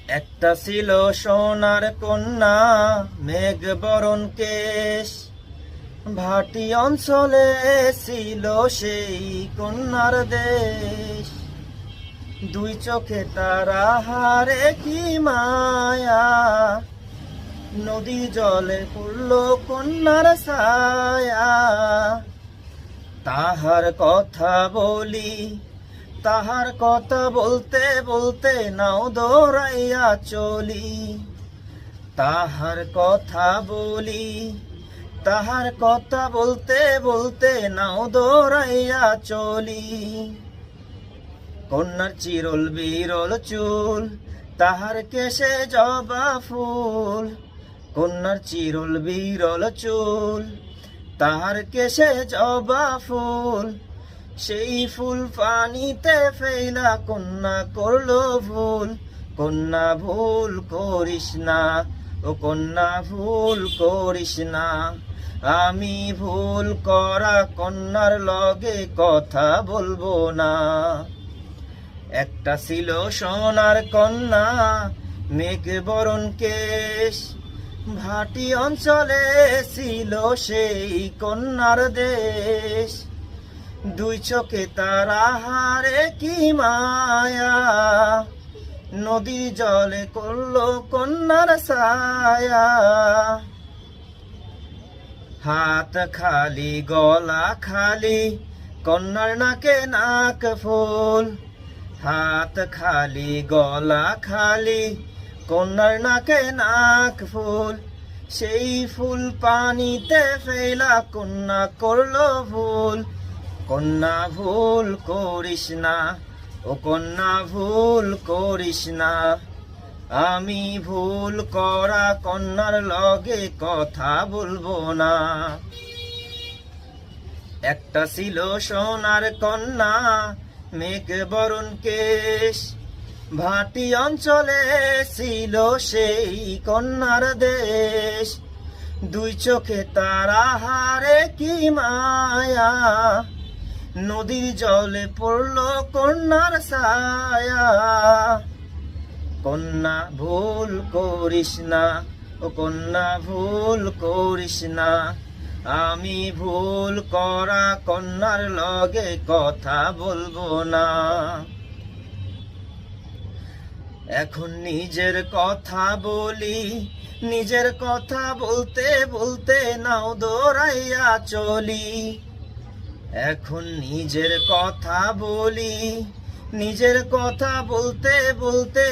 একটা ছিল সোনার কন্যা, মেঘ বরণ কেশ। ভাটি অঞ্চলে ছিল সেই কন্যার দেশ। দুই চোখে তারা হারে কি মায়া, নদী জলে পড়ল কন্যার ছায়া। তাহার কথা বলি, তাহার কথা বলতে বলতে নাও দৌড়াইয়া চলি। তাহার কথা বলি, তাহার কথা বলতে বলতে নাও দৌড়াইয়া চলি। কন্যার চিরল বিরল চুল, তাহার কেশে জবা ফুল। কন্যার চিরল বিরল চুল, তাহার কেশে জবা ফুল। সেই ফুল পানিতে ফেলা কন্যা করলো ভুল। কন্যা ভুল করিস না, ও কন্যা ভুল করিস না। আমি ভুল করা কন্যার লগে কথা বলবো না। একটা ছিল সোনার কন্যা, মেঘ বরণ কেশ। ভাটি অঞ্চলে ছিল সেই কন্যার দেশ। দুই চোখে তারা হারে কি মায়া, নদীর জলে করলো কন্যার ছায়া। হাত খালি গলা খালি, কন্যার নাকে নাক ফুল। হাত খালি গলা খালি, কন্যার নাকে নাক ফুল। সেই ফুল পানিতে ফেলা কন্যা করলো ভুল। কন্যা ভুল করিস না, ও কন্যা ভুল করিস না। আমি ভুল করা কন্যার লগে কথা বলবো না। একটা ছিল সোনার কন্যা, মেঘ বরণ কেশ। ভাটি অঞ্চলে ছিল সেই কন্যার দেশ। দুই চোখে তারা হারে কি মায়া, নদীর জলে পড়ল কন্যার ছায়া। কন্যা ভুল করিস না, ও কন্যা ভুল করিস না। আমি ভুল করা কন্যার লগে কথা বলবো না। এখন নিজের কথা বলি, নিজের কথা বলতে বলতে নাও দৌড়াইয়া চলি। এখন নিজের কথা বলি, নিজের কথা বলতে বলতে